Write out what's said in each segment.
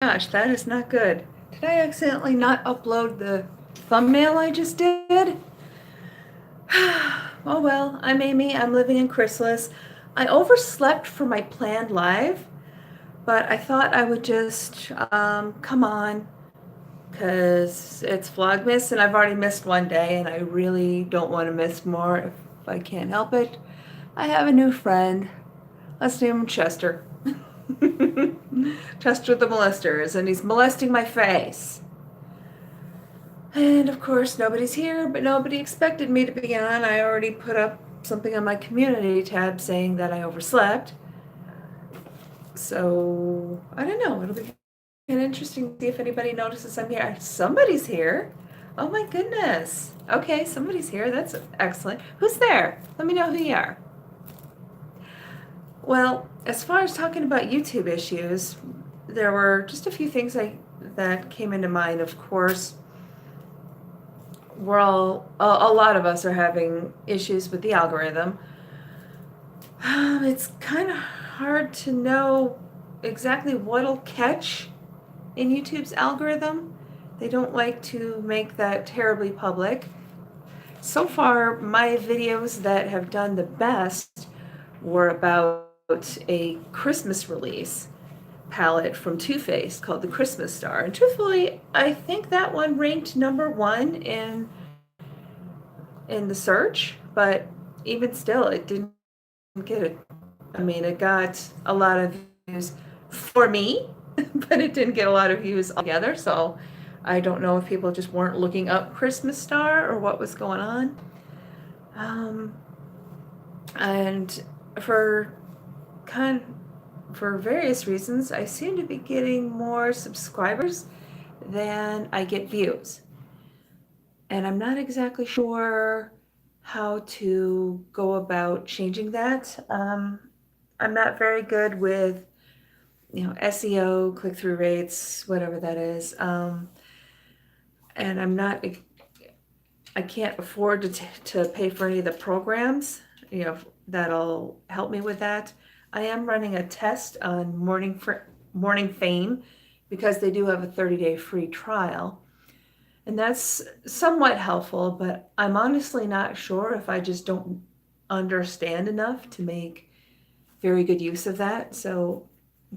Gosh, that is not good. Did I accidentally not upload the thumbnail I just did? Oh well, I'm Amy. I'm living in Chrysalis. I overslept for my planned live, but I thought I would just come on because it's Vlogmas and I've already missed one day and I really don't want to miss more if I can't help it. I have a new friend. Let's name him Chester. Chester the molesters, and he's molesting my face. And of course, nobody's here, but nobody expected me to be on. I already put up something on my community tab saying that I overslept. So, I don't know. It'll be kind of interesting to see if anybody notices I'm here. Somebody's here. Oh my goodness. Okay, somebody's here. That's excellent. Who's there? Let me know who you are. Well, as far as talking about YouTube issues, there were just a few things that came into mind. Of course, a lot of us are having issues with the algorithm. It's kind of hard to know exactly what'll catch in YouTube's algorithm. They don't like to make that terribly public. So far, my videos that have done the best were about a Christmas release palette from Too Faced called the Christmas Star. And truthfully, I think that one ranked #1 in the search, but even still, it didn't get it. I mean, it got a lot of views for me, but it didn't get a lot of views altogether. So I don't know if people just weren't looking up Christmas Star or what was going on. And for for various reasons, I seem to be getting more subscribers than I get views. And I'm not exactly sure how to go about changing that. I'm not very good with, SEO, click-through rates, whatever that is. And I can't afford to pay for any of the programs, that'll help me with that. I am running a test on Morning Fame because they do have a 30-day free trial. And that's somewhat helpful, but I'm honestly not sure if I just don't understand enough to make very good use of that. So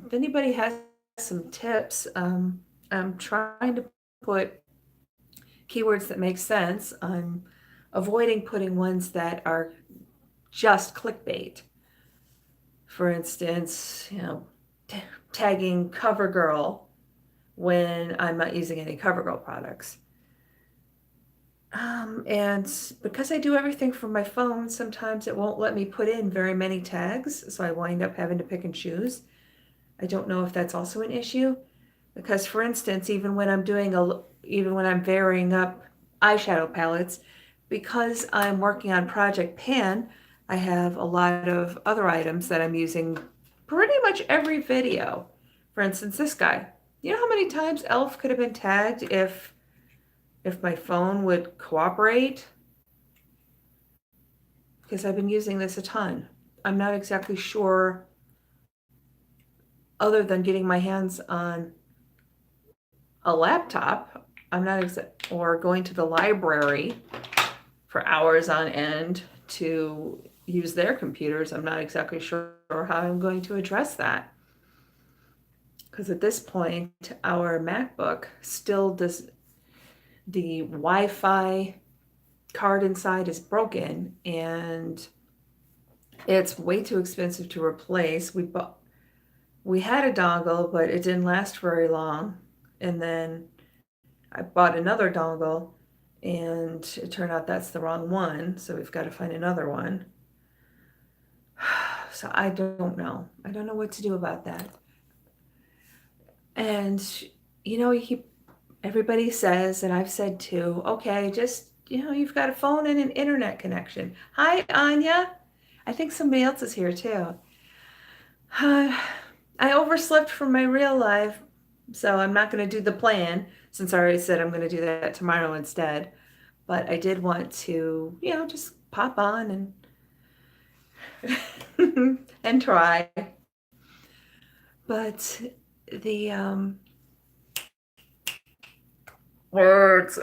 if anybody has some tips, I'm trying to put keywords that make sense. I'm avoiding putting ones that are just clickbait. For instance, tagging CoverGirl when I'm not using any CoverGirl products. And because I do everything from my phone, sometimes it won't let me put in very many tags, so I wind up having to pick and choose. I don't know if that's also an issue, because for instance, even when I'm varying up eyeshadow palettes, because I'm working on Project Pan, I have a lot of other items that I'm using pretty much every video. For instance, this guy. You know how many times Elf could have been tagged if my phone would cooperate? Because I've been using this a ton. I'm not exactly sure, other than getting my hands on a laptop, or going to the library for hours on end to use their computers. I'm not exactly sure how I'm going to address that. Because at this point, our MacBook still does, the Wi-Fi card inside is broken and it's way too expensive to replace. We had a dongle, but it didn't last very long. And then I bought another dongle and it turned out that's the wrong one. So we've got to find another one. So I don't know. I don't know what to do about that. And, everybody says, and I've said too, okay, just, you've got a phone and an internet connection. Hi, Anya. I think somebody else is here too. I overslept from my real life, so I'm not going to do the plan since I already said I'm going to do that tomorrow instead. But I did want to, just pop on and and try. But the Words.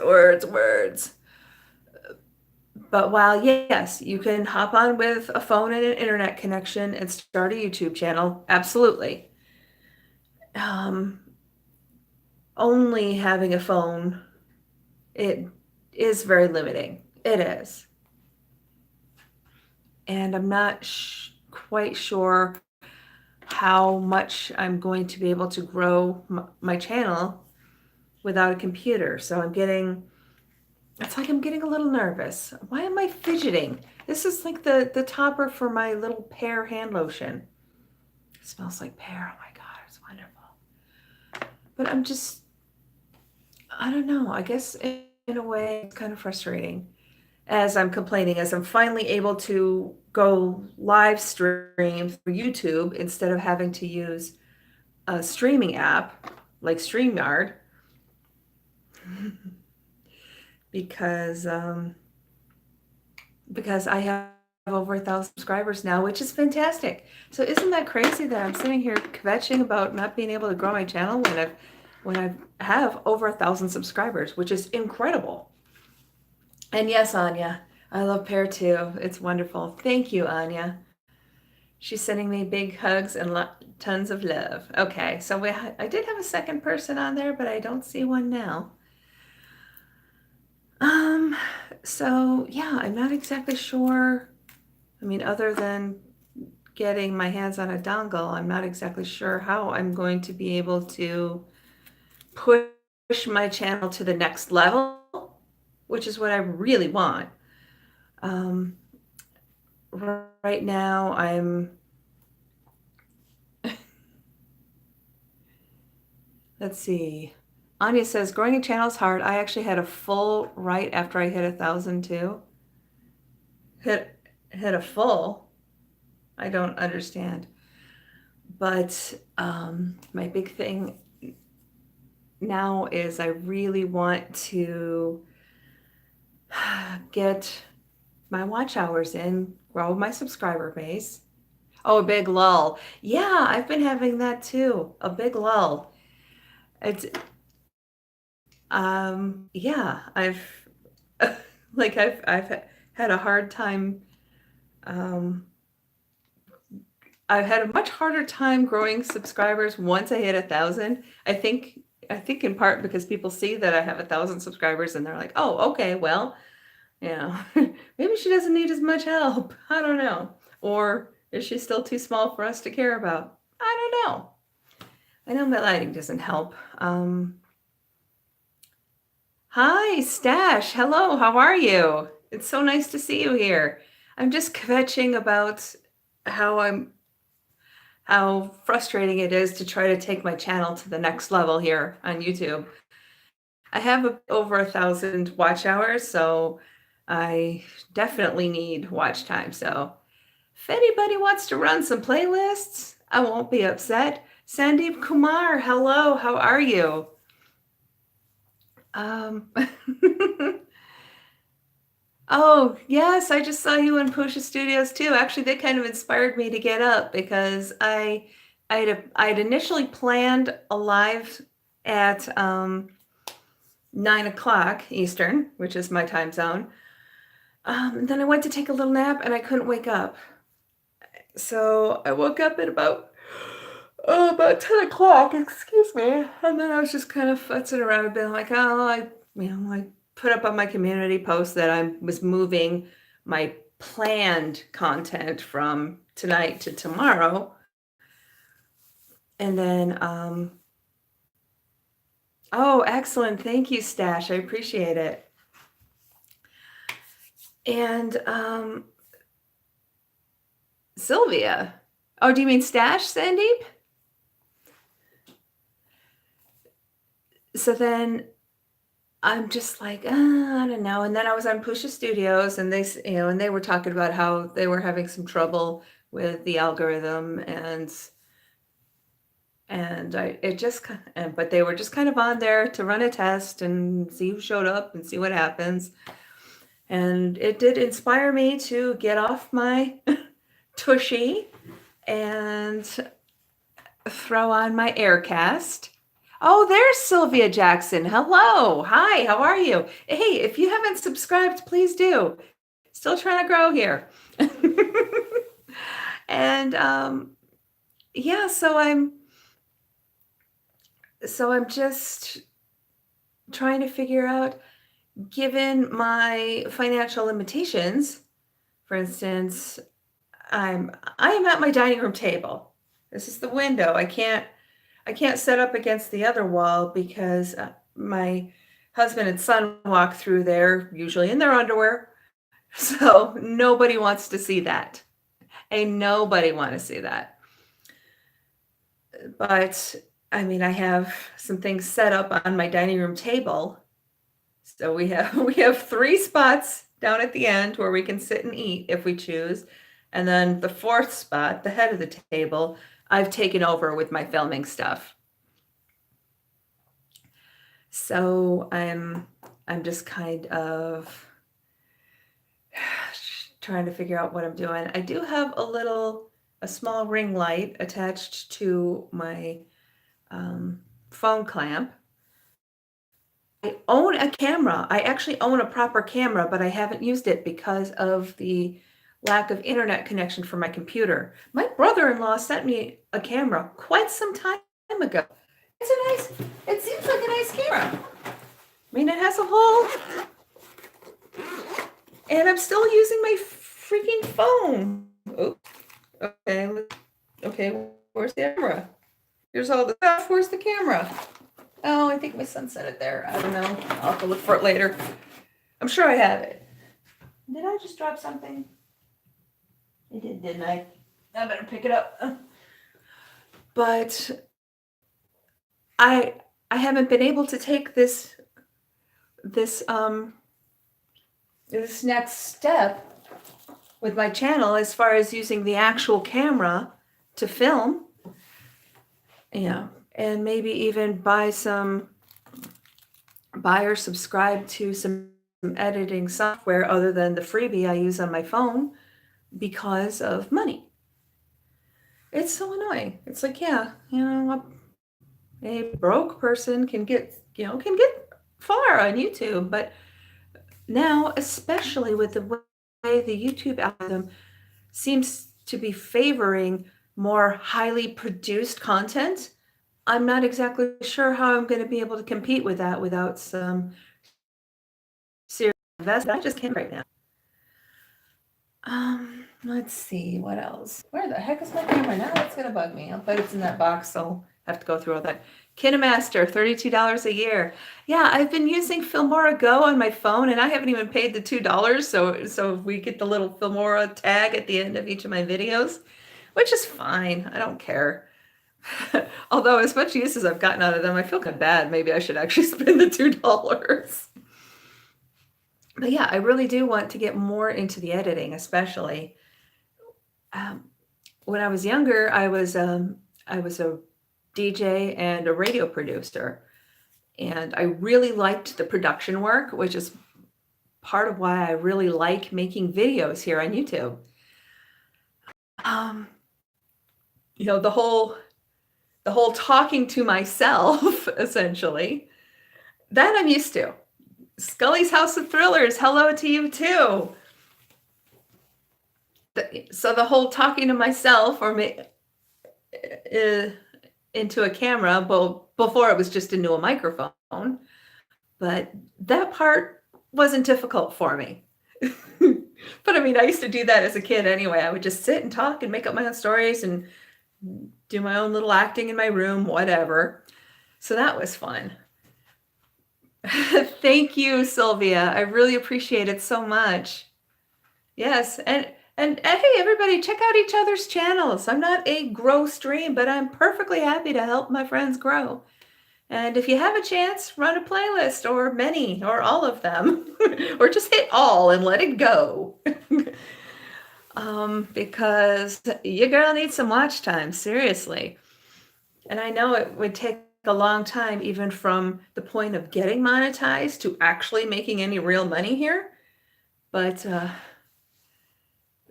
But while, yes, you can hop on with a phone and an internet connection and start a YouTube channel, absolutely. Only having a phone, it is very limiting. It is. And I'm not quite sure how much I'm going to be able to grow my channel without a computer. So it's like I'm getting a little nervous. Why am I fidgeting? This is like the topper for my little pear hand lotion. It smells like pear. Oh my God, it's wonderful. But I don't know. I guess in a way, it's kind of frustrating as I'm complaining, as I'm finally able to go live stream through YouTube instead of having to use a streaming app like StreamYard. because I have over 1,000 subscribers now, which is fantastic. So isn't that crazy that I'm sitting here kvetching about not being able to grow my channel when I have over 1,000 subscribers, which is incredible. And yes, Anya, I love pear too. It's wonderful. Thank you, Anya. She's sending me big hugs and tons of love. Okay, so I did have a second person on there, but I don't see one now. So yeah, I'm not exactly sure. I mean, other than getting my hands on a dongle, I'm not exactly sure how I'm going to be able to push my channel to the next level, which is what I really want. Right now let's see. Anya says, growing a channel is hard. I actually had a full right after I hit 1,000 too. Hit a full. I don't understand. But my big thing now is I really want to get my watch hours in, grow my subscriber base. Oh, a big lull. Yeah, I've been having that too. A big lull. It's yeah, I've I've had a hard time. I've had a much harder time growing subscribers once I hit 1,000. I think in part because people see that I have 1,000 subscribers and they're like, oh, okay, well, you know, maybe she doesn't need as much help. I don't know. Or is she still too small for us to care about? I don't know. I know my lighting doesn't help. Hi, Stash. Hello, how are you? It's so nice to see you here. I'm just kvetching about how frustrating it is to try to take my channel to the next level here on YouTube. I have over 1,000 watch hours, so I definitely need watch time. So if anybody wants to run some playlists, I won't be upset. Sandeepkumar, hello, how are you? Oh, yes, I just saw you in Pusha Studios too. Actually, they kind of inspired me to get up because I'd initially planned a live at 9 o'clock Eastern, which is my time zone. And then I went to take a little nap and I couldn't wake up. So I woke up at about 10 o'clock, excuse me. And then I was just kind of futzing around a bit, like, oh, I put up on my community post that I was moving my planned content from tonight to tomorrow. And then, oh, excellent. Thank you, Stash. I appreciate it. And Sylvia. Oh, do you mean Stash, Sandeep? So then I'm just like, I don't know. And then I was on Pusha Studios and they were talking about how they were having some trouble with the algorithm but they were just kind of on there to run a test and see who showed up and see what happens. And it did inspire me to get off my tushy and throw on my Aircast. Oh, there's Sylvia Jackson. Hello. Hi, how are you? Hey, if you haven't subscribed, please do. Still trying to grow here. And yeah, so I'm just trying to figure out, given my financial limitations, for instance, I am at my dining room table. This is the window. I can't set up against the other wall because my husband and son walk through there, usually in their underwear. So nobody wants to see that. Ain't nobody want to see that. But I mean, I have some things set up on my dining room table. So we have three spots down at the end where we can sit and eat if we choose. And then the fourth spot, the head of the table, I've taken over with my filming stuff. So I'm just kind of trying to figure out what I'm doing. I do have a small ring light attached to my phone clamp. I own a camera. I actually own a proper camera, but I haven't used it because of the lack of internet connection for my computer. My brother-in-law sent me a camera quite some time ago. It seems like a nice camera. I mean, it has a hole, and I'm still using my freaking phone. Oops. Okay, where's the camera? Here's all the stuff. Where's the camera? Oh, I think my son set it there. I don't know. I'll have to look for it later. I'm sure I have it. Did I just drop something? I did, didn't I? I better pick it up. But I haven't been able to take this next step with my channel as far as using the actual camera to film. Yeah, and maybe even buy or subscribe to some editing software other than the freebie I use on my phone because of money. It's so annoying. It's like, yeah, a broke person can get far on YouTube, but now, especially with the way the YouTube algorithm seems to be favoring more highly produced content, I'm not exactly sure how I'm going to be able to compete with that without some serious investment. I just can't right now. Let's see, what else? Where the heck is my camera now? That's gonna bug me. I'll bet it's in that box, so I'll have to go through all that. KineMaster, $32 a year. Yeah, I've been using Filmora Go on my phone, and I haven't even paid the $2. So we get the little Filmora tag at the end of each of my videos, which is fine. I don't care. Although as much use as I've gotten out of them, I feel kind of bad. Maybe I should actually spend the $2. But yeah, I really do want to get more into the editing, especially. When I was younger, I was a DJ and a radio producer, and I really liked the production work, which is part of why I really like making videos here on YouTube. The whole talking to myself, essentially, that I'm used to. Scully's House of Thrillers, hello to you too. So the whole talking to myself or into a camera, well, before it was just into a microphone, but that part wasn't difficult for me. But I mean, I used to do that as a kid anyway. I would just sit and talk and make up my own stories and do my own little acting in my room, whatever. So that was fun. Thank you, Sylvia. I really appreciate it so much. Yes, and hey, everybody, check out each other's channels. I'm not a grow stream, but I'm perfectly happy to help my friends grow. And if you have a chance, run a playlist or many or all of them, or just hit all and let it go. Because your girl needs some watch time, seriously. And I know it would take a long time, even from the point of getting monetized to actually making any real money here. But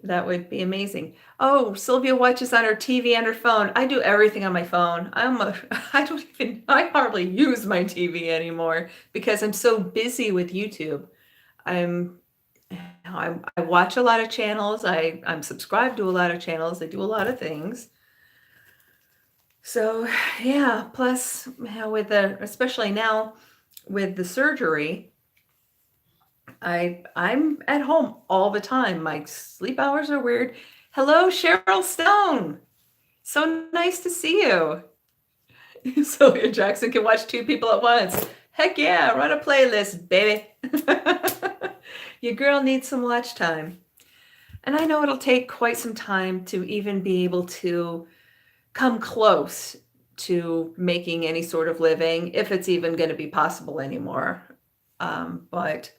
That would be amazing. Oh, Sylvia watches on her TV and her phone. I do everything on my phone. I hardly use my TV anymore because I'm so busy with YouTube. I'm, I watch a lot of channels. I'm subscribed to a lot of channels. I do a lot of things. So yeah, plus with especially now with the surgery, I'm at home all the time. My sleep hours are weird. Hello, Cheryl Stone. So nice to see you. Sylvia Jackson can watch two people at once. Heck yeah, run a playlist, baby. Your girl needs some watch time. And I know it'll take quite some time to even be able to come close to making any sort of living, if it's even going to be possible anymore. But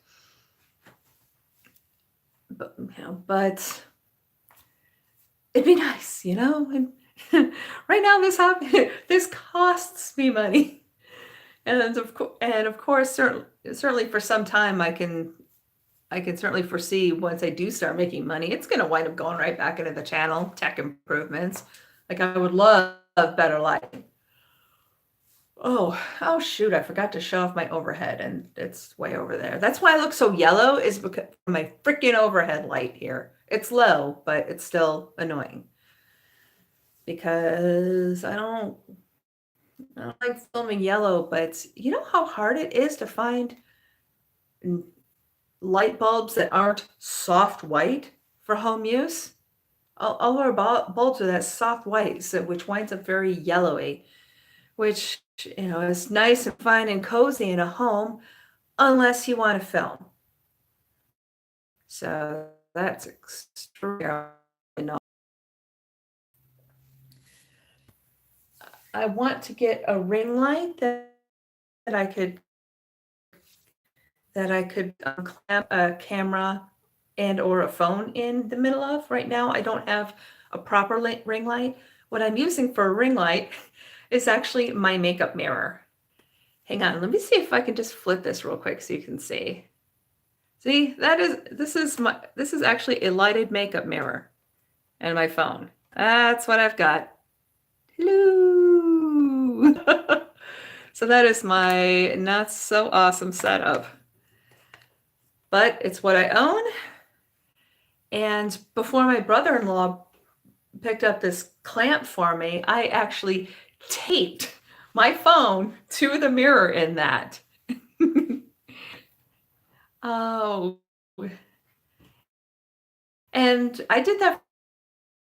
it'd be nice, And right now, this costs me money, and of course, certainly for some time, I can certainly foresee once I do start making money, it's going to wind up going right back into the channel, tech improvements. Like I would love better lighting. Oh shoot, I forgot to show off my overhead and it's way over there. That's why I look so yellow, is because of my freaking overhead light here. It's low, but it's still annoying. Because I don't like filming yellow, but you know how hard it is to find light bulbs that aren't soft white for home use? All our bulbs are that soft white, which winds up very yellowy, which is nice and fine and cozy in a home, unless you want to film. So that's extremely annoying. I want to get a ring light that I could clamp a camera and or a phone in the middle of. Right now, I don't have a proper ring light. What I'm using for a ring light is actually my makeup mirror. Hang on, let me see if I can just flip this real quick so you can see. See, this is actually a lighted makeup mirror and my phone. That's what I've got. Hello. So that is my not so awesome setup. But it's what I own. And before my brother-in-law picked up this clamp for me, I actually taped my phone to the mirror in that. Oh. And I did that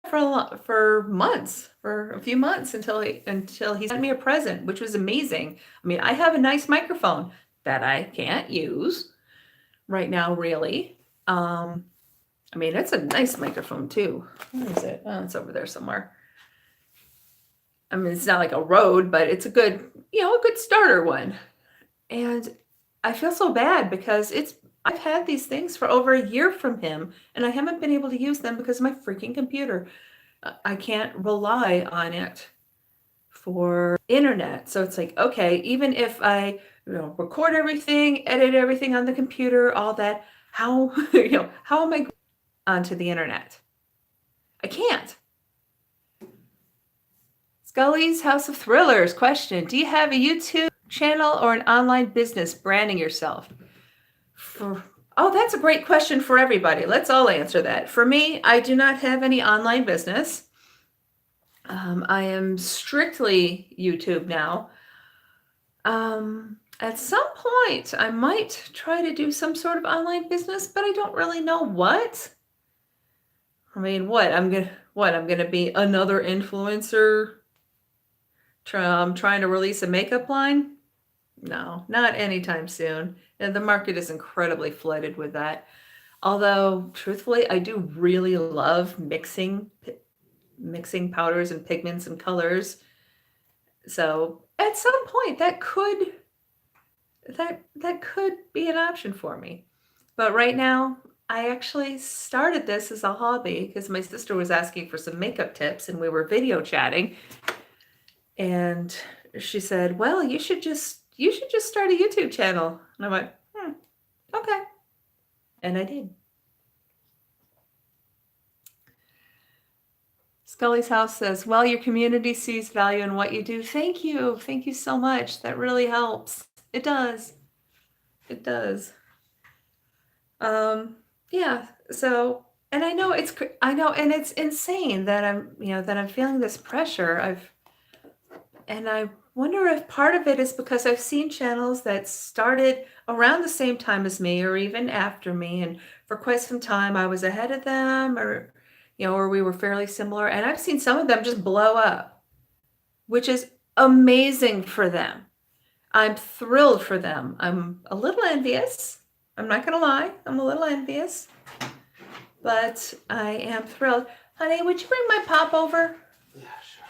for months, for a few months until he sent me a present, which was amazing. I mean, I have a nice microphone that I can't use right now, really. I mean, it's a nice microphone too. Where is it? Oh, it's over there somewhere. I mean, it's not like a Rode, but it's a good, a good starter one. And I feel so bad because I've had these things for over a year from him, and I haven't been able to use them because of my freaking computer. I can't rely on it for internet. So it's like, okay, even if I record everything, edit everything on the computer, all that, how how am I going onto the internet? I can't. Scullys House of Thrillers question: do you have a YouTube channel or an online business branding yourself? Oh, that's a great question for everybody. Let's all answer that. For me, I do not have any online business. I am strictly YouTube now. At some point, I might try to do some sort of online business, but I don't really know what. I mean, I'm gonna be another influencer trying to release a makeup line? No, not anytime soon. And the market is incredibly flooded with that. Although, truthfully, I do really love mixing powders and pigments and colors. So at some point that could be an option for me. But right now, I actually started this as a hobby because my sister was asking for some makeup tips and we were video chatting. And she said, well, you should just start a YouTube channel. And I went, okay. And I did. Scully's House says, well, your community sees value in what you do. Thank you. Thank you so much. That really helps. It does. It does. Yeah. So, and I know and it's insane that I'm feeling this pressure. And I wonder if part of it is because I've seen channels that started around the same time as me or even after me. And for quite some time, I was ahead of them or we were fairly similar. And I've seen some of them just blow up, which is amazing for them. I'm thrilled for them. I'm a little envious. I'm not going to lie. I'm a little envious, but I am thrilled. Honey, would you bring my pop over? Yeah, sure.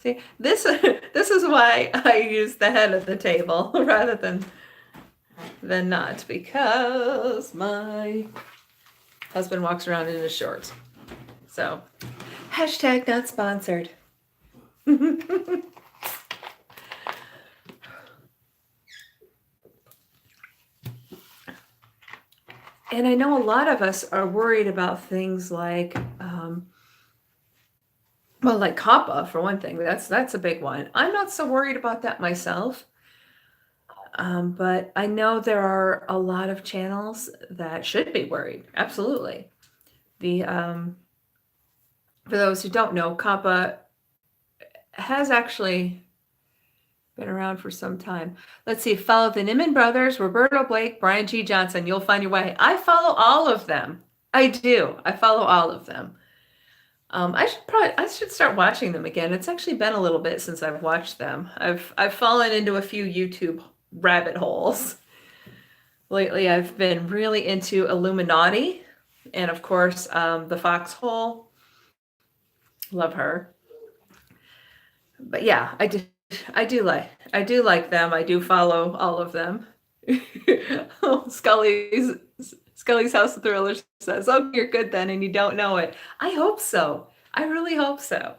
See, this is why I use the head of the table rather than not, because my husband walks around in his shorts. So, hashtag not sponsored. And I know a lot of us are worried about things like, like Coppa, for one thing. That's a big one. I'm not so worried about that myself. But I know there are a lot of channels that should be worried. Absolutely. For those who don't know, Coppa has actually been around for some time. Let's see. Follow the Niman brothers, Roberto Blake, Brian G. Johnson. You'll find your way. I follow all of them. I do. I follow all of them. I should start watching them again. It's actually been a little bit since I've watched them. I've fallen into a few YouTube rabbit holes. Lately, I've been really into Illuminati, and of course, the Foxhole. Love her. But yeah, I do like them. I do follow all of them. Scully's House of Thrillers says, "Oh, you're good then, and you don't know it." I hope so. I really hope so.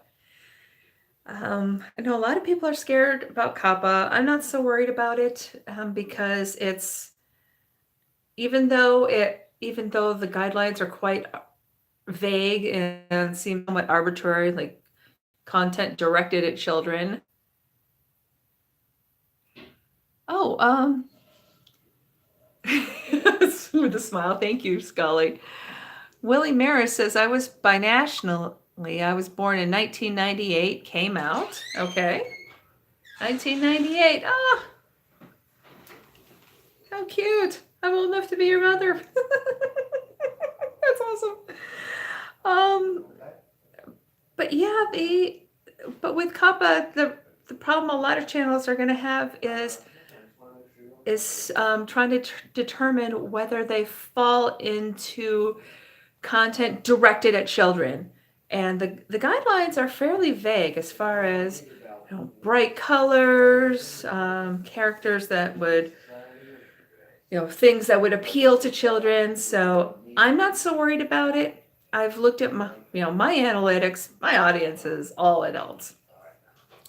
I know a lot of people are scared about Coppa. I'm not so worried about it because it's even though the guidelines are quite vague and seem somewhat arbitrary, like content directed at children. Oh, with a smile. Thank you, Scully. Willie Maris says, I was binationally. I was born in 1998. Came out. Okay. 1998. Ah, how cute. I'm old enough to be your mother. That's awesome. But yeah, but with Coppa, the problem a lot of channels are going to have is trying to determine whether they fall into content directed at children. And the guidelines are fairly vague as far as bright colors, characters that would, things that would appeal to children. So I'm not so worried about it. I've looked at my analytics. My audience is all adults.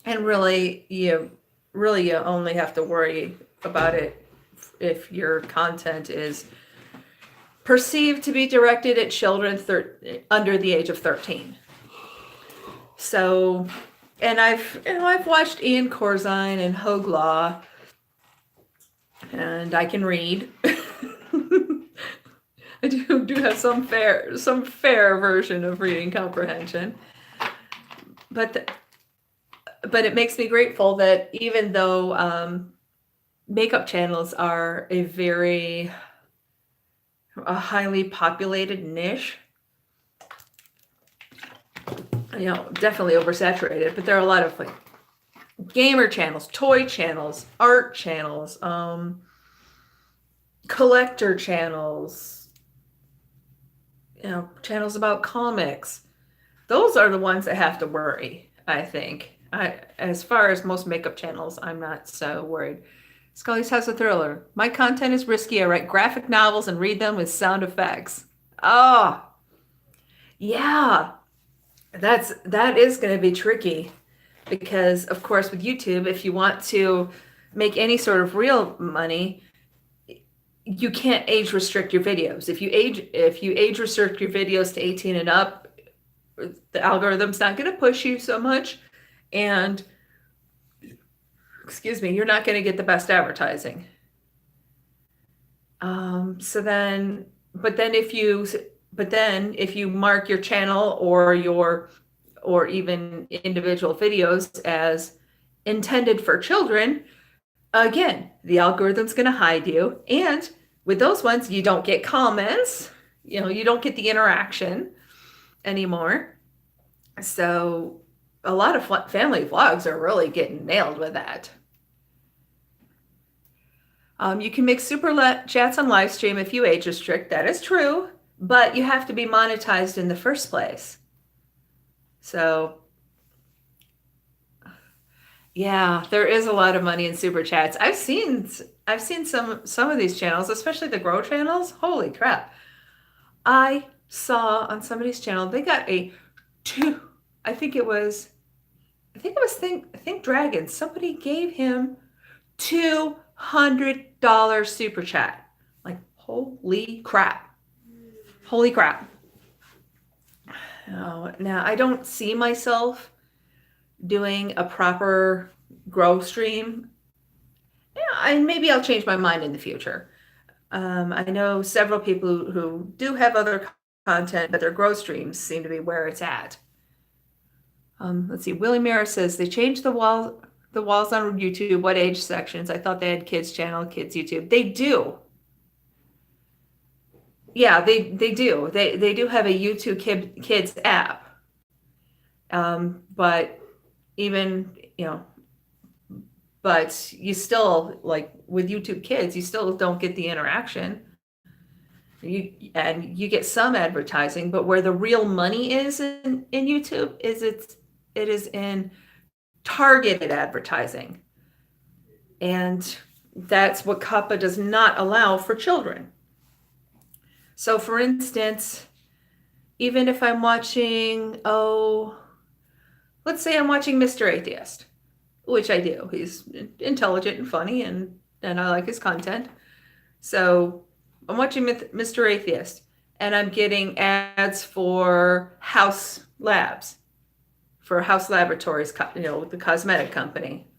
And really, you only have to worry about it if your content is perceived to be directed at children under the age of 13. So, and I've watched Ian Corzine and Hogue Law, and I can read. I do have some fair version of reading comprehension, but it makes me grateful that even though makeup channels are a highly populated niche, definitely oversaturated, but there are a lot of like gamer channels, toy channels, art channels, collector channels, channels about comics. Those are the ones that have to worry, I think. As far as most makeup channels, I'm not so worried. Scully's House of Thriller. My content is risky. I write graphic novels and read them with sound effects. Oh, yeah. That is going to be tricky because, of course, with YouTube, if you want to make any sort of real money, you can't age restrict your videos. If you age restrict your videos to 18 and up, the algorithm's not going to push you so much, and excuse me, you're not going to get the best advertising. So then, but then if you mark your channel or even individual videos as intended for children, again, the algorithm's going to hide you. And with those ones, you don't get comments, you don't get the interaction anymore. So a lot of family vlogs are really getting nailed with that. You can make super chats on live stream if you age restrict. That is true, but you have to be monetized in the first place. So yeah, there is a lot of money in super chats. I've seen some of these channels, especially the grow channels. Holy crap. I saw on somebody's channel, they got I think it was Think Dragon. Somebody gave him $200 super chat. Like, holy crap. Holy crap. Oh, now, I don't see myself doing a proper grow stream. Yeah, and maybe I'll change my mind in the future. I know several people who do have other content, but their grow streams seem to be where it's at. Let's see. Willie Mira says they changed the walls on YouTube. What age sections? I thought they had kids channel, kids YouTube. They do. Yeah, they do. They do have a YouTube kids app. But even, but you still, like with YouTube Kids, you still don't get the interaction. You get some advertising, but where the real money is in YouTube it is in targeted advertising. And that's what Coppa does not allow for children. So for instance, even if I'm watching, let's say I'm watching Mr. Atheist, which I do. He's intelligent and funny, and I like his content. So I'm watching Mr. Atheist, and I'm getting ads for House Labs, for House Laboratories, the cosmetic company.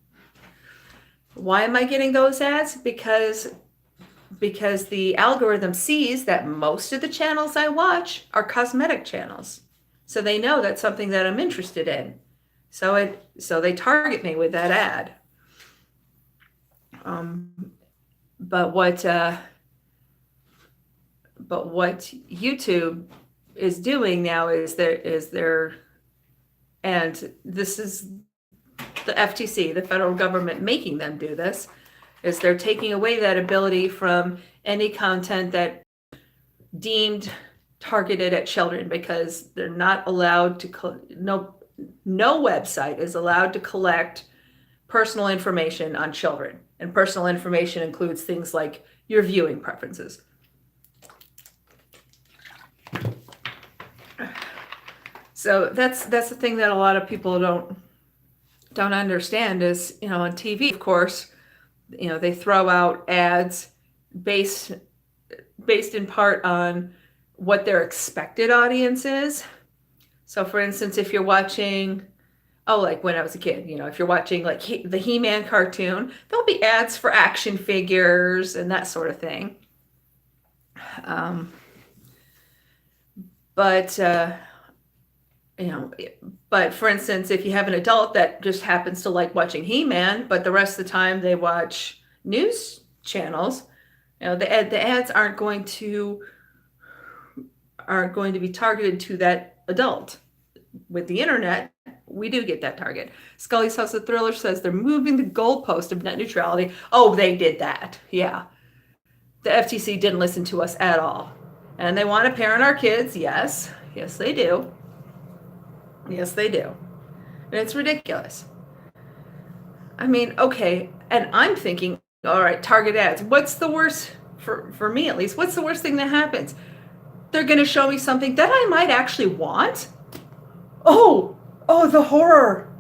Why am I getting those ads? Because the algorithm sees that most of the channels I watch are cosmetic channels. So they know that's something that I'm interested in. So they target me with that ad. But what YouTube is doing now is and this is the FTC, the federal government, making them do this, is they're taking away that ability from any content that deemed targeted at children, because they're not allowed to, no website is allowed to collect personal information on children. And personal information includes things like your viewing preferences. So that's the thing that a lot of people don't understand is, on TV, of course, they throw out ads based in part on what their expected audience is. So for instance, if you're watching, like when I was a kid, if you're watching like the He-Man cartoon, there'll be ads for action figures and that sort of thing. But for instance, if you have an adult that just happens to like watching He-Man, but the rest of the time they watch news channels, the ads aren't going to be targeted to that adult. With the internet, we do get that target. Scullys House of Thriller says they're moving the goalpost of net neutrality. Oh, they did that. Yeah. The FTC didn't listen to us at all. And they want to parent our kids. Yes. Yes, they do. Yes, they do. And it's ridiculous. I mean, okay. And I'm thinking, all right, target ads. What's the worst, for me at least, what's the worst thing that happens? They're going to show me something that I might actually want. Oh, the horror.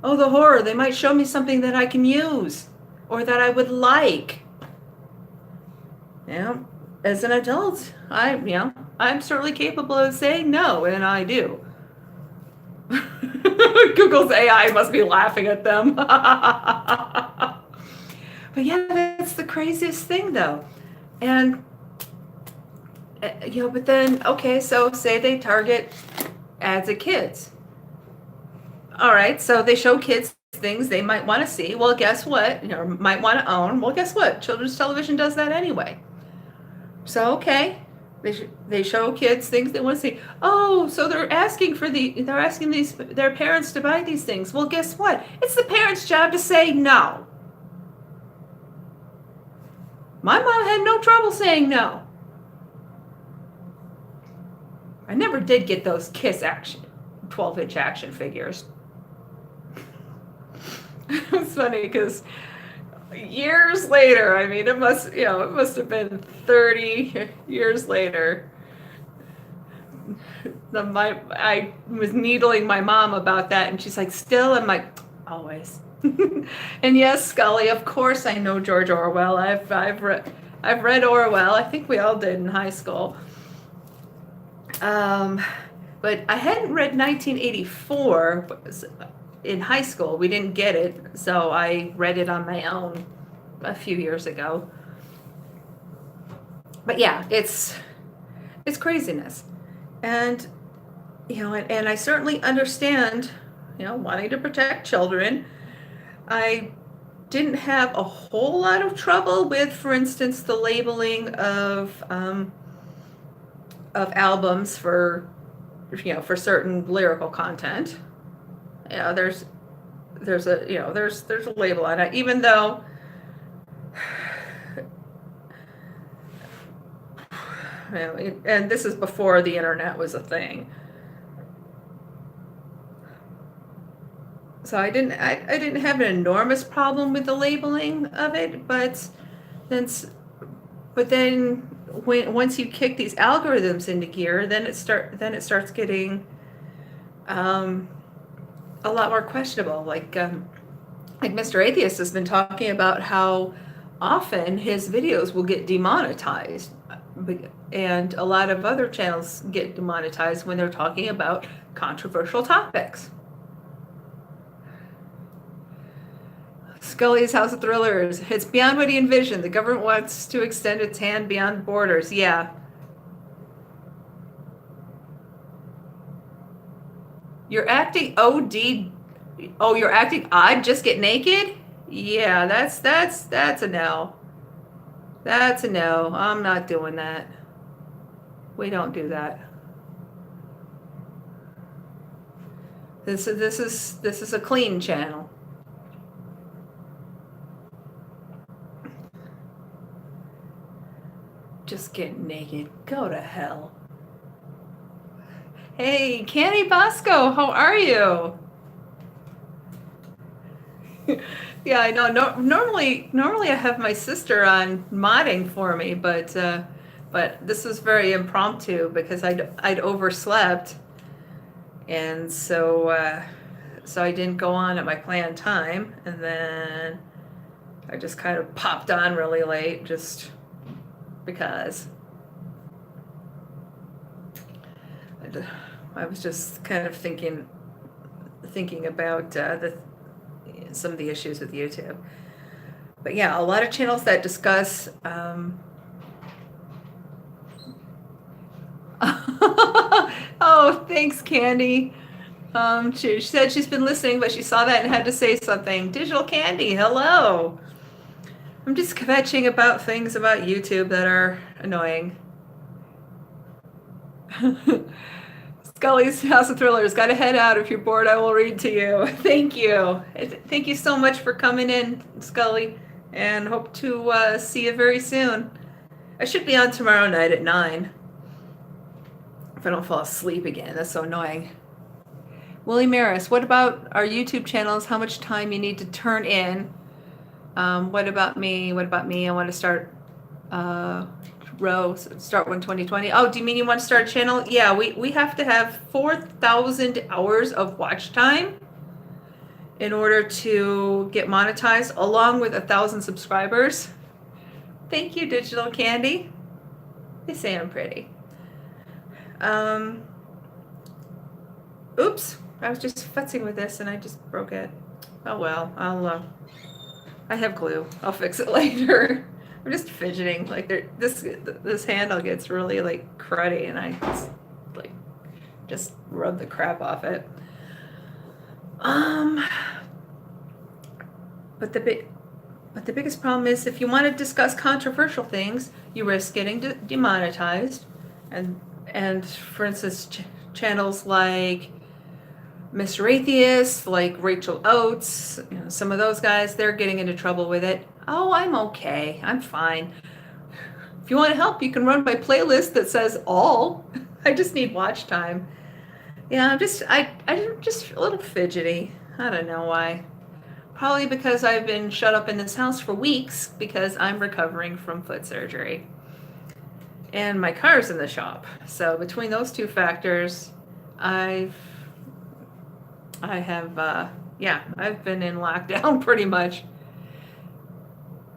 Oh, the horror. They might show me something that I can use or that I would like. Yeah. as an adult, I'm certainly capable of saying no, and I do. Google's AI must be laughing at them. But yeah, that's the craziest thing, though. And but then, okay, so say they target ads at kids. All right, so they show kids things they might want to see. Well, guess what? Might want to own. Well, guess what? Children's television does that anyway. So, okay, they show kids things they want to see. Oh, so they're asking their parents to buy these things. Well, guess what? It's the parents' job to say no. My mom had no trouble saying no. I never did get those Kiss 12-inch action figures. It's funny because years later, I mean, it must have been 30 years later. I was needling my mom about that, and she's like, still? I'm like, always. And yes, Scully, of course I know George Orwell. I've read Orwell. I think we all did in high school. But I hadn't read 1984 in high school. We didn't get it, so I read it on my own a few years ago. But yeah, it's craziness. And and I certainly understand, wanting to protect children. I didn't have a whole lot of trouble with, for instance, the labeling of albums for certain lyrical content. There's a label on it, even though and this is before the internet was a thing. So I didn't have an enormous problem with the labeling of it, but then once you kick these algorithms into gear, then it starts getting a lot more questionable. Like Mr. Atheist has been talking about how often his videos will get demonetized, and a lot of other channels get demonetized when they're talking about controversial topics. Scully's House of Thrillers. It's beyond what he envisioned. The government wants to extend its hand beyond borders. Yeah. You're acting OD. Oh, you're acting odd. Just get naked. Yeah, that's a no. That's a no. I'm not doing that. We don't do that. This is a clean channel. Just get naked. Go to hell. Hey, Candy Bosco, how are you? Yeah, I know. Normally I have my sister on modding for me, but this was very impromptu because I'd overslept, and so I didn't go on at my planned time, and then I just kind of popped on really late, just because I was just kind of thinking about some of the issues with YouTube. But yeah, a lot of channels that discuss oh, thanks, Candy. She said she's been listening, but she saw that and had to say something. Digital Candy, hello. I'm just kvetching about things about YouTube that are annoying. Scully's House of Thrillers. Gotta head out. If you're bored, I will read to you. Thank you. Thank you so much for coming in, Scully, and hope to see you very soon. I should be on tomorrow night at 9. If I don't fall asleep again. That's so annoying. Willie Maris, what about our YouTube channels? How much time you need to turn in? What about me? I want to start start one 2020. Oh, do you mean you want to start a channel? Yeah, we have to have 4,000 hours of watch time in order to get monetized, along with 1,000 subscribers. Thank you, Digital Candy. They say I'm pretty. Oops, I was just futzing with this and I just broke it. Oh well, I have glue. I'll fix it later. I'm just fidgeting. Like this handle gets really like cruddy and I just rub the crap off it. But the biggest problem is if you want to discuss controversial things, you risk getting demonetized. And for instance, channels like Mr. Atheist, like Rachel Oates, some of those guys, they're getting into trouble with it. Oh, I'm okay. I'm fine. If you want to help, you can run my playlist that says all. I just need watch time. Yeah, I'm just a little fidgety. I don't know why. Probably because I've been shut up in this house for weeks because I'm recovering from foot surgery. And my car's in the shop. So between those two factors, I've been in lockdown pretty much.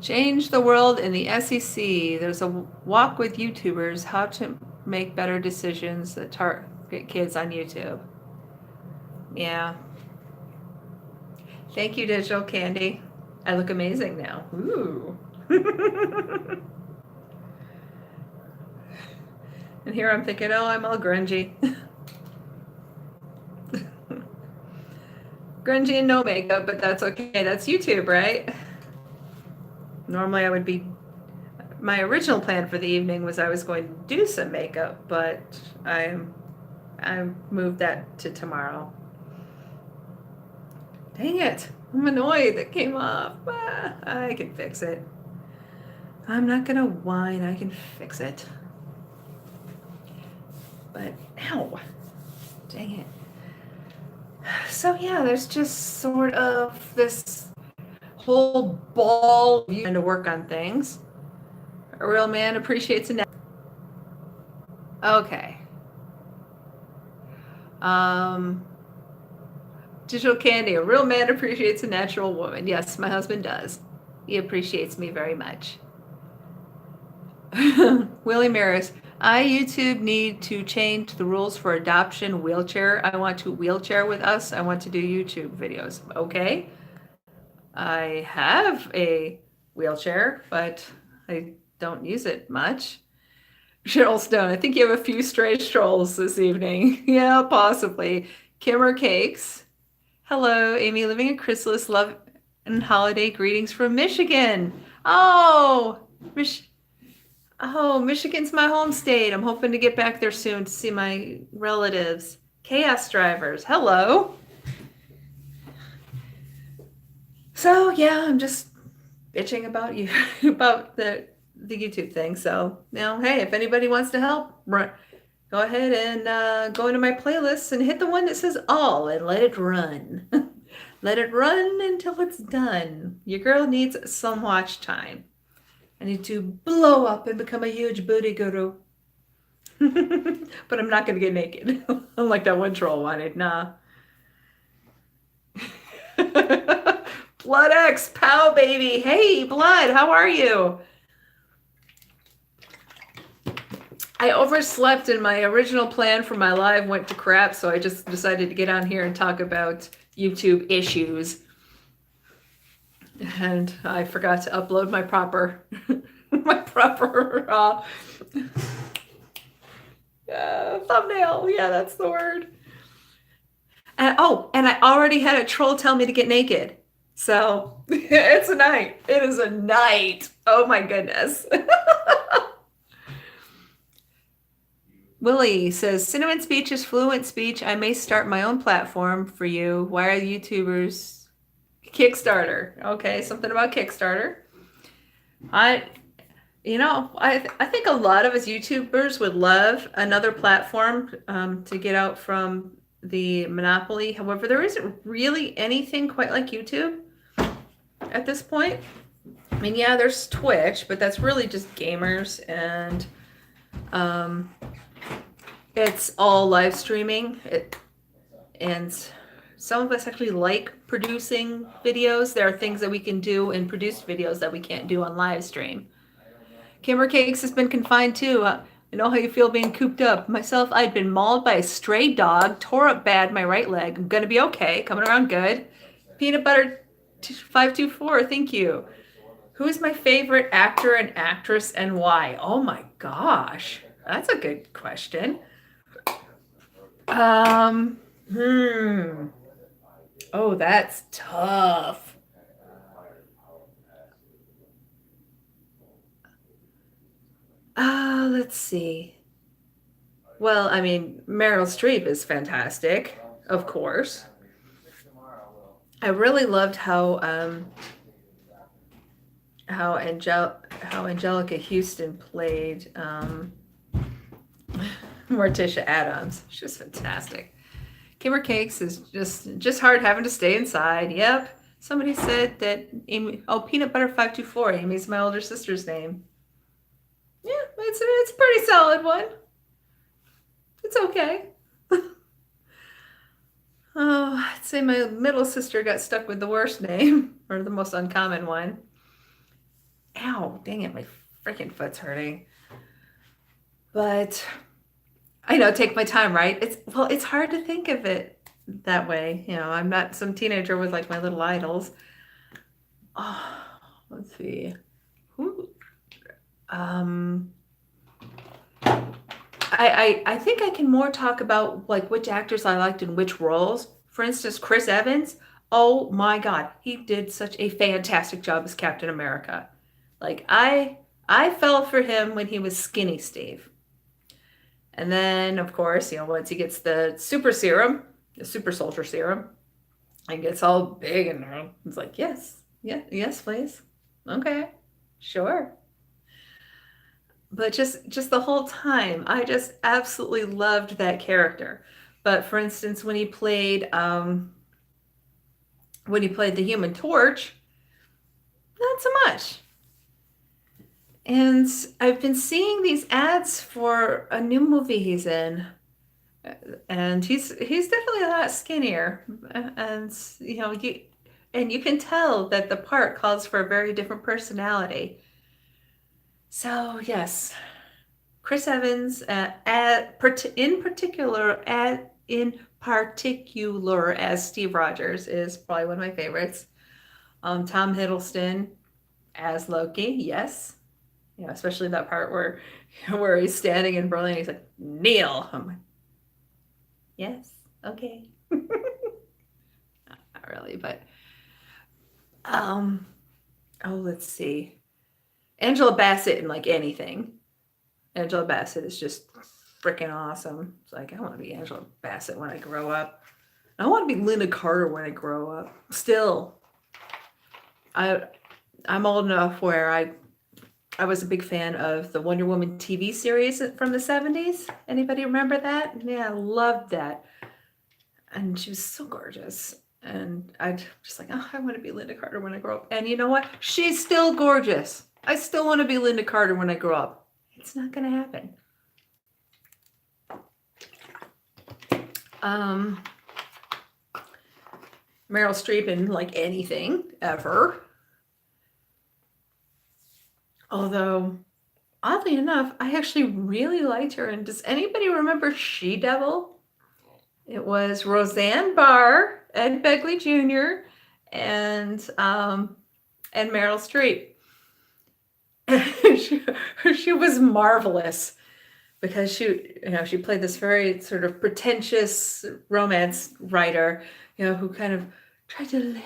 Change the world in the SEC. There's a walk with YouTubers, how to make better decisions that target kids on YouTube. Yeah. Thank you, Digital Candy. I look amazing now. Ooh. And here I'm thinking, oh, I'm all grungy. Grungy and no makeup, but that's okay. That's YouTube, right? Normally I would be... My original plan for the evening was I was going to do some makeup, but I moved that to tomorrow. Dang it. I'm annoyed that came off. I can fix it. I'm not going to whine. I can fix it. But, ow. Dang it. So, yeah, there's just sort of this whole ball of trying to work on things. A real man appreciates a... Okay. Digital Candy, a real man appreciates a natural woman. Yes, my husband does. He appreciates me very much. Willie Maris, YouTube need to change the rules for adoption wheelchair. I want to wheelchair with us. I want to do YouTube videos. Okay. I have a wheelchair, but I don't use it much. Cheryl Stone, I think you have a few stray strolls this evening. Yeah, possibly. Kimber Cakes. Hello, Amy, living in Chrysalis, love and holiday greetings from Michigan. Oh, Michigan's my home state. I'm hoping to get back there soon to see my relatives. Chaos Drivers, hello. So yeah, I'm just bitching about you, about the YouTube thing. So now, hey, if anybody wants to help, go ahead and go into my playlists and hit the one that says all and let it run. Let it run until it's done. Your girl needs some watch time. I need to blow up and become a huge booty guru. But I'm not going to get naked. Unlike that one troll wanted. Nah. Blood X, pow baby. Hey, Blood, how are you? I overslept and my original plan for my live went to crap, so I just decided to get on here and talk about YouTube issues. And I forgot to upload my proper thumbnail. Yeah, that's the word. And I already had a troll tell me to get naked. So it's a night. It is a night. Oh my goodness. Willie says, Cinnamon speech is fluent speech. I may start my own platform for you. Why are YouTubers? Kickstarter. Okay, something about Kickstarter. I think a lot of us YouTubers would love another platform to get out from the monopoly. However, there isn't really anything quite like YouTube at this point. I mean, yeah, there's Twitch, but that's really just gamers, and it's all live streaming. And some of us actually like producing videos. There are things that we can do in produced videos that we can't do on live stream. Kimber Cakes has been confined too. I know how you feel being cooped up. Myself, I'd been mauled by a stray dog, tore up bad my right leg. I'm gonna be okay, coming around good. Peanut butter 524, thank you. Who is my favorite actor and actress and why? Oh my gosh, that's a good question. Oh, that's tough. Let's see. Well, I mean, Meryl Streep is fantastic, of course. I really loved how Angelica Houston played Morticia Adams. She was fantastic. Kimber Cakes is just hard having to stay inside. Yep. Somebody said that Amy. Oh, Peanut Butter 524. Amy's my older sister's name. Yeah, it's a pretty solid one. It's okay. Oh, I'd say my middle sister got stuck with the worst name, or the most uncommon one. Ow, dang it, my freaking foot's hurting. But I know, take my time, right? It's hard to think of it that way. You know, I'm not some teenager with like my little idols. Oh, let's see. Who? I think I can more talk about like which actors I liked in which roles. For instance, Chris Evans. Oh my God, he did such a fantastic job as Captain America. Like I fell for him when he was Skinny Steve. And then, of course, you know, once he gets the super serum, the super soldier serum, and gets all big and it's like, yes, yeah, yes, please. Okay, sure. But just the whole time, I just absolutely loved that character. But for instance, when he played the Human Torch, not so much. And I've been seeing these ads for a new movie he's in, and he's definitely a lot skinnier, and you know you can tell that the part calls for a very different personality. So yes, Chris Evans, in particular as Steve Rogers is probably one of my favorites. Tom Hiddleston as Loki, yes. You know, especially that part where he's standing in Berlin, he's like, Neil. I'm like, yes, okay. Not really, but oh, let's see. Angela Bassett in like anything. Angela Bassett is just freaking awesome. It's like I want to be Angela Bassett when I grow up. I want to be Linda Carter when I grow up. Still, I'm old enough where I was a big fan of the Wonder Woman TV series from the 70s. Anybody remember that? Yeah, I loved that. And she was so gorgeous. And I just like, oh, I want to be Linda Carter when I grow up. And you know what? She's still gorgeous. I still want to be Linda Carter when I grow up. It's not going to happen. Meryl Streep in like anything ever. Although, oddly enough, I actually really liked her. And does anybody remember She-Devil? It was Roseanne Barr, Ed Begley Jr., and Meryl Streep. she was marvelous because she played this very sort of pretentious romance writer, who kind of tried to live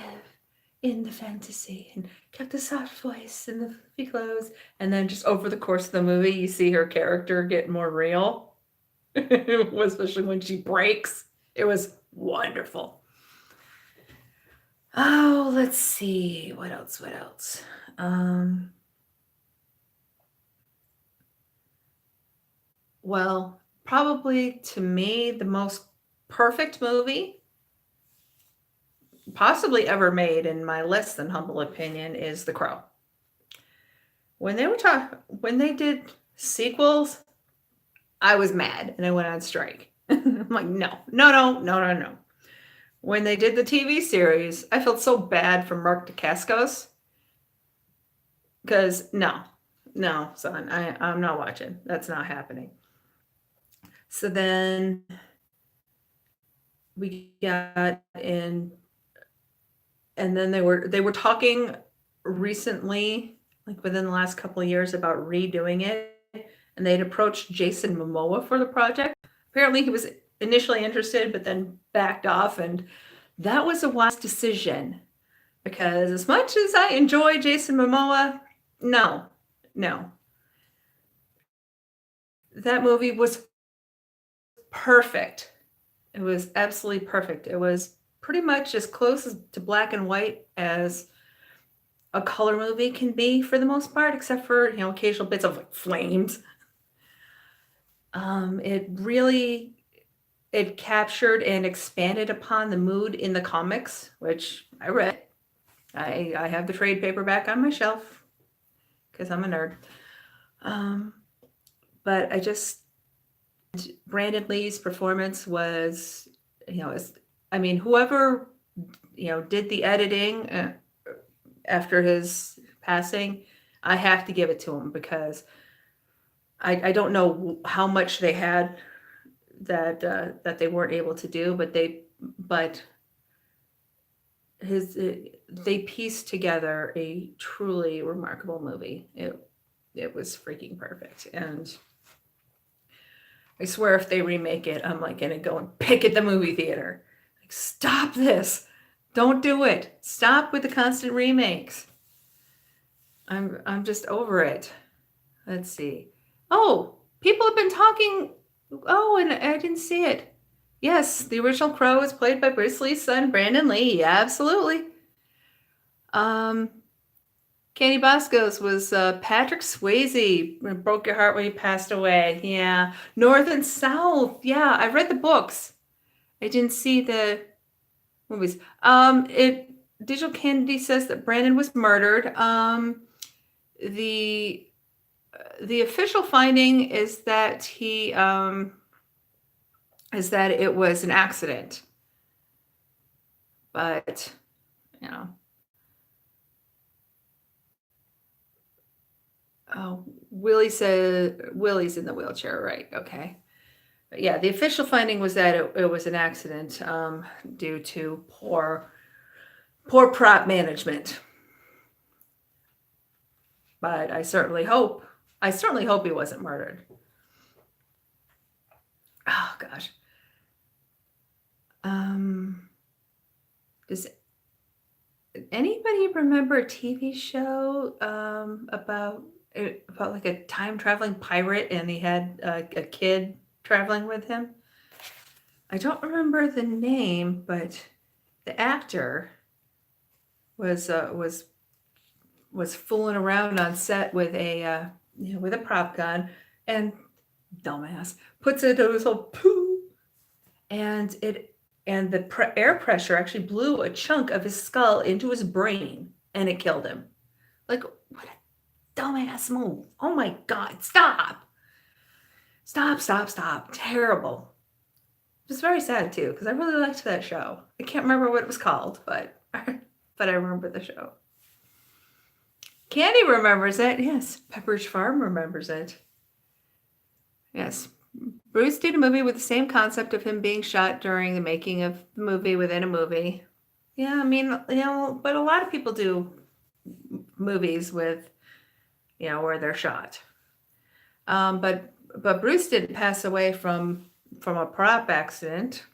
in the fantasy and kept a soft voice and the fluffy clothes. And then just over the course of the movie, you see her character get more real, especially when she breaks. It was wonderful. Oh, let's see. What else? Well, probably to me, the most perfect movie possibly ever made, in my less than humble opinion, is The Crow. When they did sequels, I was mad and I went on strike. I'm like, no. When they did the TV series, I felt so bad for Mark Dacascos because no, son, I'm not watching. That's not happening. So then we got in, and then they were talking recently, like within the last couple of years, about redoing it, and they'd approached Jason Momoa for the project. Apparently he was initially interested, but then backed off, and that was a wise decision, because as much as I enjoy Jason Momoa, no, that movie was perfect. It was absolutely perfect. It was pretty much as close to black and white as a color movie can be for the most part, except for, occasional bits of like flames. It captured and expanded upon the mood in the comics, which I read. I have the trade paperback on my shelf because I'm a nerd. But Brandon Lee's performance was, whoever, did the editing after his passing, I have to give it to him, because I don't know how much they had that they weren't able to do, but they pieced together a truly remarkable movie. It was freaking perfect, and I swear if they remake it, I'm like gonna go and pick at the movie theater. Like, stop this! Don't do it! Stop with the constant remakes. I'm just over it. Let's see. Oh, people have been talking. Oh, and I didn't see it. Yes, the original Crow is played by Bruce Lee's son, Brandon Lee. Yeah, absolutely. Candy Bosco's was Patrick Swayze. It broke your heart when he passed away. Yeah. North and South. Yeah, I read the books. I didn't see the movies. Digital Candy says that Brandon was murdered. The official finding is that it was an accident. But, oh, Willie's in the wheelchair, right? Okay. But yeah, the official finding was that it was an accident due to poor prop management. But I certainly hope he wasn't murdered. Oh gosh. Does anybody remember a TV show about like a time traveling pirate, and he had a kid traveling with him? I don't remember the name, but the actor was fooling around on set with a prop gun, and dumbass puts it in his whole poo, and the air pressure actually blew a chunk of his skull into his brain, and it killed him. Like, what a dumbass move! Oh my God! Stop! Terrible. It was very sad too, because I really liked that show. I can't remember what it was called, but I remember the show. Candy remembers it. Yes, Pepperidge Farm remembers it. Yes. Bruce did a movie with the same concept of him being shot during the making of the movie within a movie. Yeah, but a lot of people do movies with, where they're shot. But Bruce didn't pass away from a prop accident.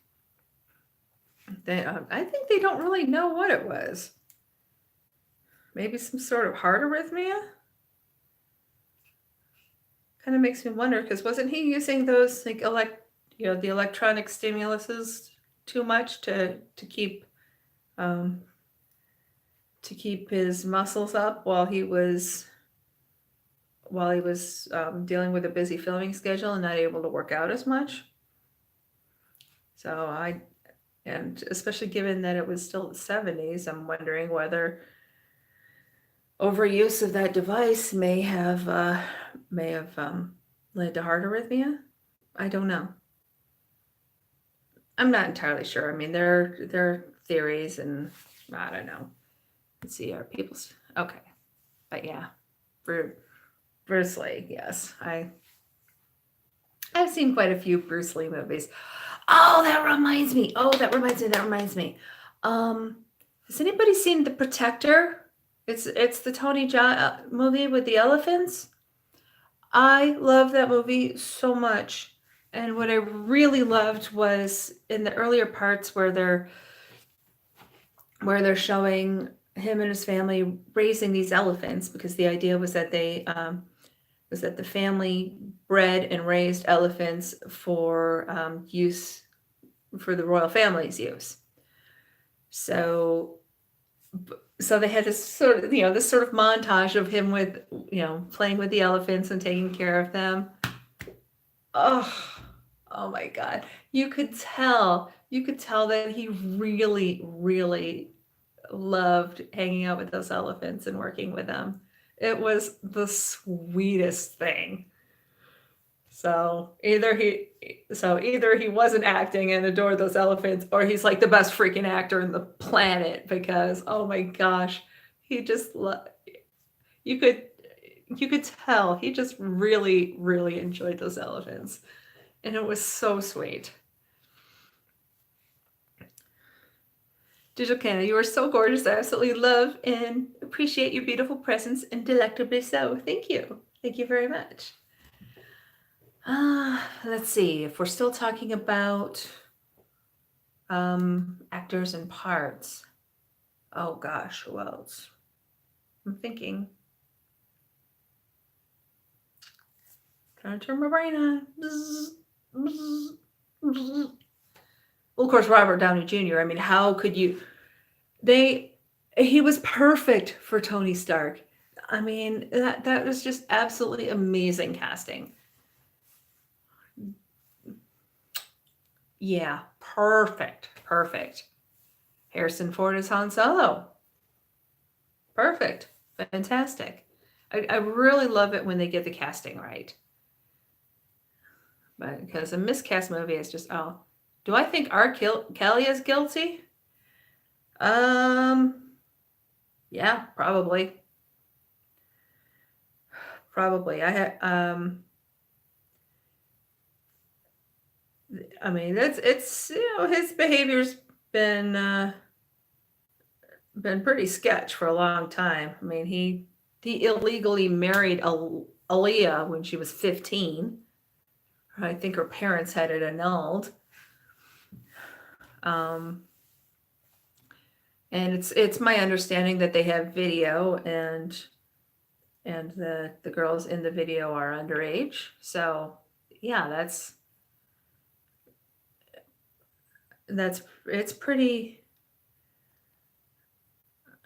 I think they don't really know what it was. Maybe some sort of heart arrhythmia? Kind of makes me wonder, because wasn't he using those like the electronic stimuluses too much to keep his muscles up while he was dealing with a busy filming schedule and not able to work out as much? So and especially given that it was still the 70s, I'm wondering whether overuse of that device may have led to heart arrhythmia. I don't know. I'm not entirely sure. I mean, there are theories, and I don't know. Let's see, are people's okay? But yeah, Bruce Lee. Yes, I've seen quite a few Bruce Lee movies. Oh, that reminds me. Has anybody seen The Protector? It's the Tony Jaa movie with the elephants. I love that movie so much. And what I really loved was in the earlier parts where they're showing him and his family raising these elephants, because the idea was that the family bred and raised elephants for use for the royal family's use. So they had this sort of montage of him with playing with the elephants and taking care of them. Oh my God. You could tell that he really, really loved hanging out with those elephants and working with them. It was the sweetest thing. So either he wasn't acting and adored those elephants, or he's like the best freaking actor in the planet, because oh my gosh, he just you could tell he just really, really enjoyed those elephants. And it was so sweet. Digital Canada, you are so gorgeous. I absolutely love and appreciate your beautiful presence, and delectably so. Thank you. Thank you very much. Let's see if we're still talking about actors and parts. Oh gosh, who else? I'm thinking. Trying to turn my brain on. Well, of course, Robert Downey Jr. I mean, how could you? He was perfect for Tony Stark. I mean, that was just absolutely amazing casting. Yeah, perfect. Harrison Ford is Han Solo. Perfect. Fantastic. I really love it when they get the casting right. But because a miscast movie is just, do I think R. Kelly is guilty? Yeah, probably. I had, I mean, it's his behavior's been pretty sketch for a long time. I mean, he illegally married Aaliyah when she was 15. I think her parents had it annulled. And it's my understanding that they have video, and the girls in the video are underage. So yeah, it's pretty,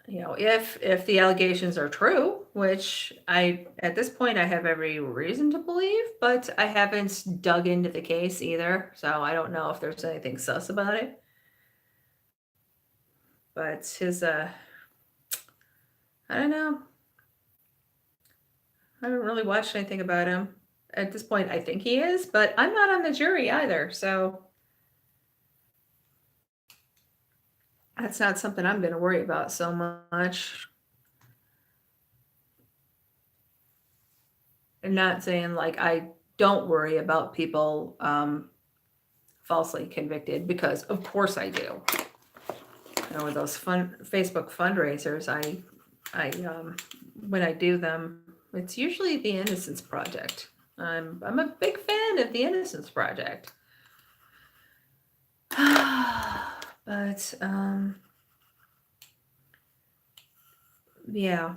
if the allegations are true, which at this point I have every reason to believe, but I haven't dug into the case either, so I don't know if there's anything sus about it. But his I don't know. I haven't really watched anything about him. At this point, I think he is, but I'm not on the jury either, so that's not something I'm going to worry about so much. I'm not saying like I don't worry about people falsely convicted, because of course I do. With those Facebook fundraisers, I when I do them, it's usually the Innocence Project. I'm a big fan of the Innocence Project. But yeah.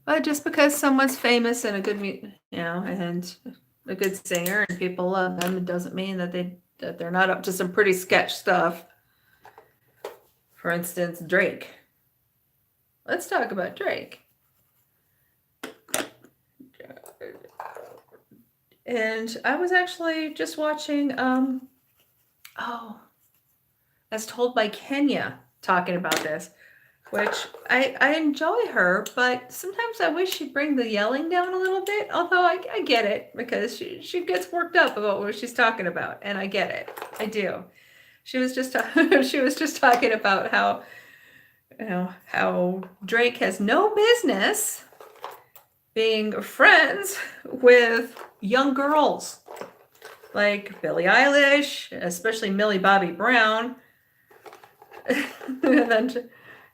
But just because someone's famous and a good, and a good singer and people love them, it doesn't mean that they're not up to some pretty sketch stuff. For instance, Drake. Let's talk about Drake. And I was actually just watching, As Told by Kenya, talking about this, which I enjoy her, but sometimes I wish she'd bring the yelling down a little bit, although I get it, because she gets worked up about what she's talking about, and I get it. I do. She was just talking about how Drake has no business being friends with young girls like Billie Eilish, especially Millie Bobby Brown. And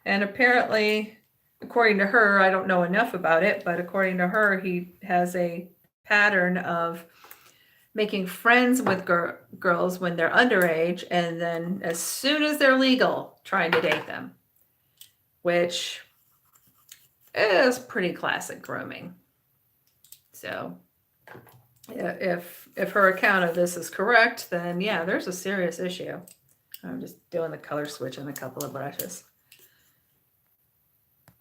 apparently, according to her, I don't know enough about it, but according to her, he has a pattern of making friends with girls when they're underage, and then as soon as they're legal, trying to date them, which is pretty classic grooming. So if her account of this is correct, then yeah, there's a serious issue. I'm just doing the color switch on a couple of brushes.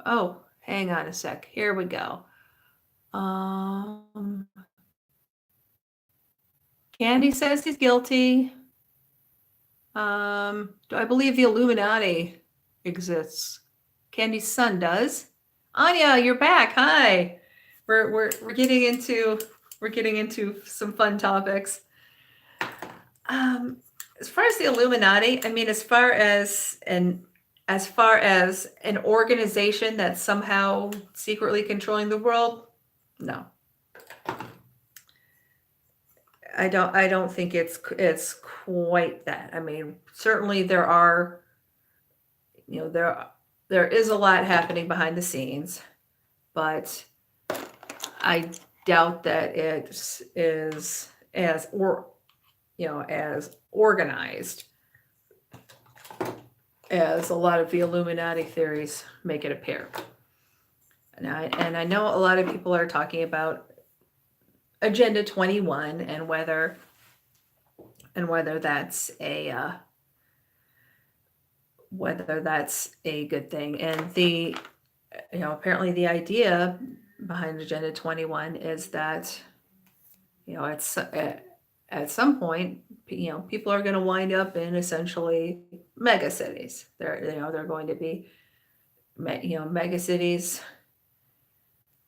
Oh, hang on a sec. Here we go. Candy says he's guilty. Do I believe the Illuminati exists? Candy's son does. Anya, you're back. Hi. We're getting into some fun topics. As far as the Illuminati, I mean, as far as an organization that's somehow secretly controlling the world, no. I don't think it's quite that. I mean, certainly there are, there is a lot happening behind the scenes, but I doubt that it is as organized as a lot of the Illuminati theories make it appear. And I know a lot of people are talking about Agenda 21 and whether that's a good thing. And apparently the idea behind Agenda 21 is that it's at some point, people are going to wind up in essentially mega cities. They're going to be mega cities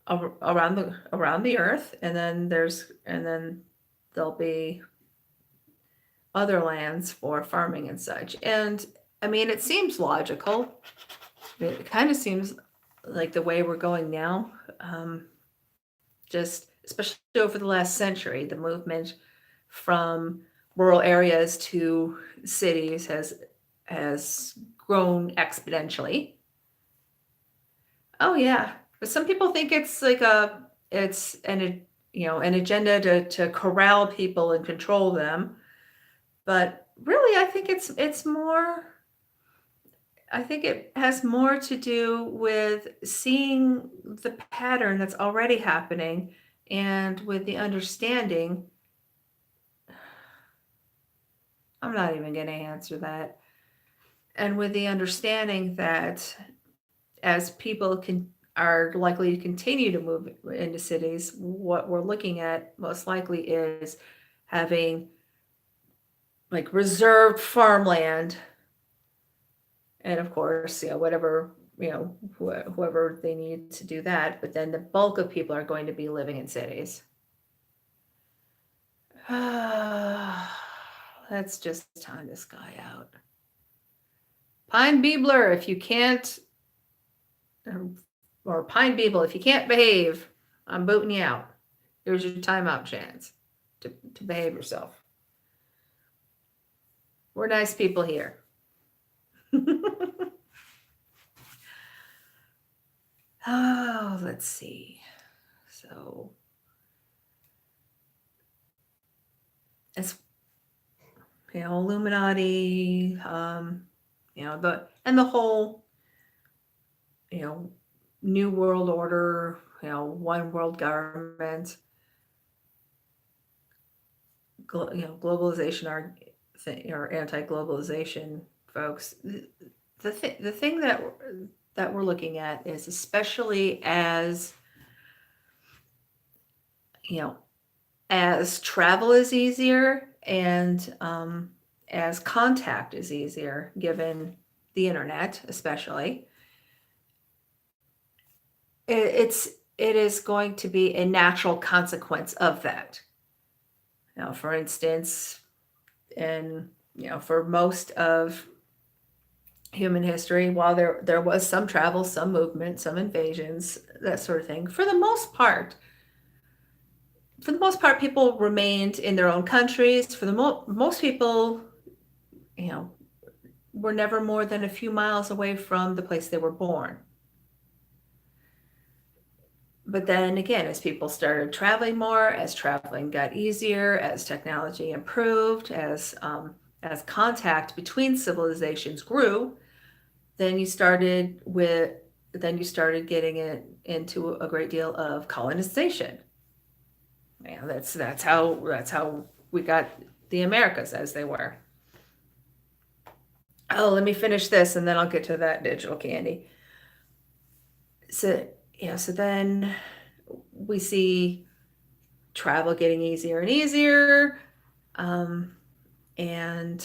around the earth, and then there'll be other lands for farming and such. And I mean, it seems logical. It kind of seems like the way we're going now. Just especially over the last century, the movement from rural areas to cities has grown exponentially. Oh yeah. But some people think it's like an agenda to corral people and control them. But really, I think it's more. I think it has more to do with seeing the pattern that's already happening, and with the understanding. I'm not even going to answer that. And with the understanding that as people are likely to continue to move into cities, what we're looking at most likely is having like reserved farmland, and of course, whatever, whoever they need to do that, but then the bulk of people are going to be living in cities. Let's just time this guy out. Pine Beebler, if you can't, or Pine Beeble, if you can't behave, I'm booting you out. Here's your timeout chance to behave yourself. We're nice people here. Oh, let's see. So, as Illuminati, the whole, New World Order, one world government, globalization or anti-globalization folks. The thing that we're looking at is, especially as as travel is easier and as contact is easier, given the internet, especially, it is going to be a natural consequence of that. For instance, and for most of human history. While there was some travel, some movement, some invasions, that sort of thing, for the most part, people remained in their own countries. For the most people, you know, were never more than a few miles away from the place they were born. But then again, as people started traveling more, as traveling got easier, as technology improved, as contact between civilizations grew, then you started getting it into a great deal of colonization. Yeah, that's how we got the Americas as they were. Oh, let me finish this and then I'll get to that digital candy. So then we see travel getting easier and easier, and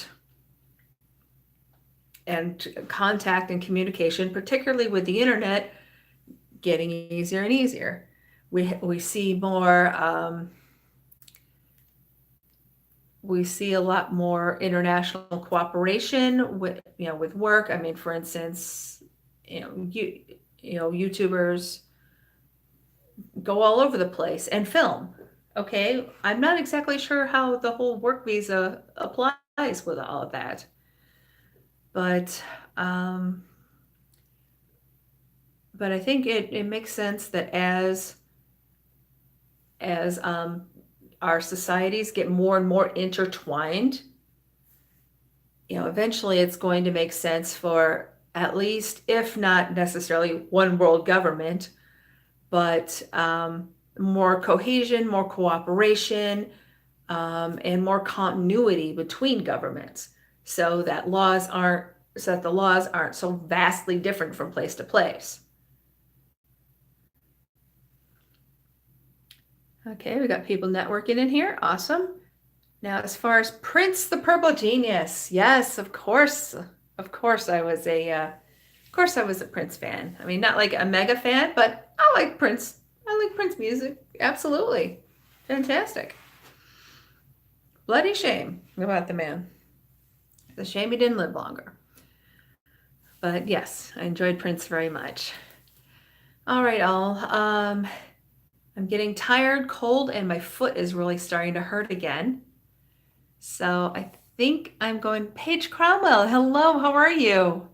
contact and communication, particularly with the internet, getting easier and easier. We see more. We see a lot more international cooperation with work. I mean, for instance, YouTubers go all over the place and film. Okay, I'm not exactly sure how the whole work visa applies with all of that, but I think it makes sense that as our societies get more and more intertwined, eventually it's going to make sense for at least, if not necessarily one world government, but more cohesion, more cooperation, and more continuity between governments, so that the laws aren't so vastly different from place to place. Okay, we got people networking in here. Awesome. Now, as far as Prince the Purple Genius, yes, of course I was a Prince fan. I mean, not like a mega fan, but I like Prince. I like Prince music. Absolutely. Fantastic. Bloody shame about the man. It's a shame he didn't live longer. But yes, I enjoyed Prince very much. All right, all. I'm getting tired, cold, and my foot is really starting to hurt again. So I think I'm going. Paige Cromwell, hello, how are you?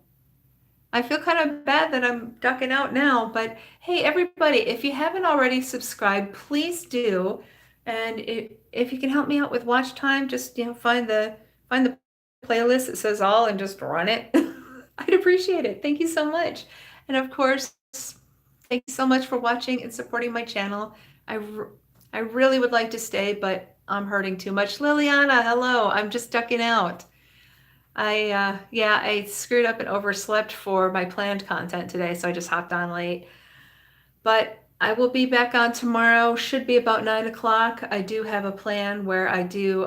I feel kind of bad that I'm ducking out now, but hey, everybody, if you haven't already subscribed, please do. And if you can help me out with watch time, just find the playlist that says all and just run it. I'd appreciate it. Thank you so much. And of course, thank you so much for watching and supporting my channel. I really would like to stay, but I'm hurting too much. Liliana, hello. I'm just ducking out. I screwed up and overslept for my planned content today, so I just hopped on late. But I will be back on tomorrow. Should be about 9 o'clock. I do have a plan where I do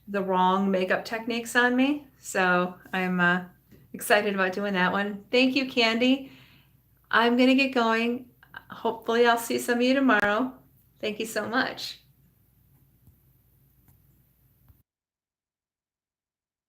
the wrong makeup techniques on me, so I'm excited about doing that one. Thank you, Candy. I'm gonna get going. Hopefully I'll see some of you tomorrow. Thank you so much.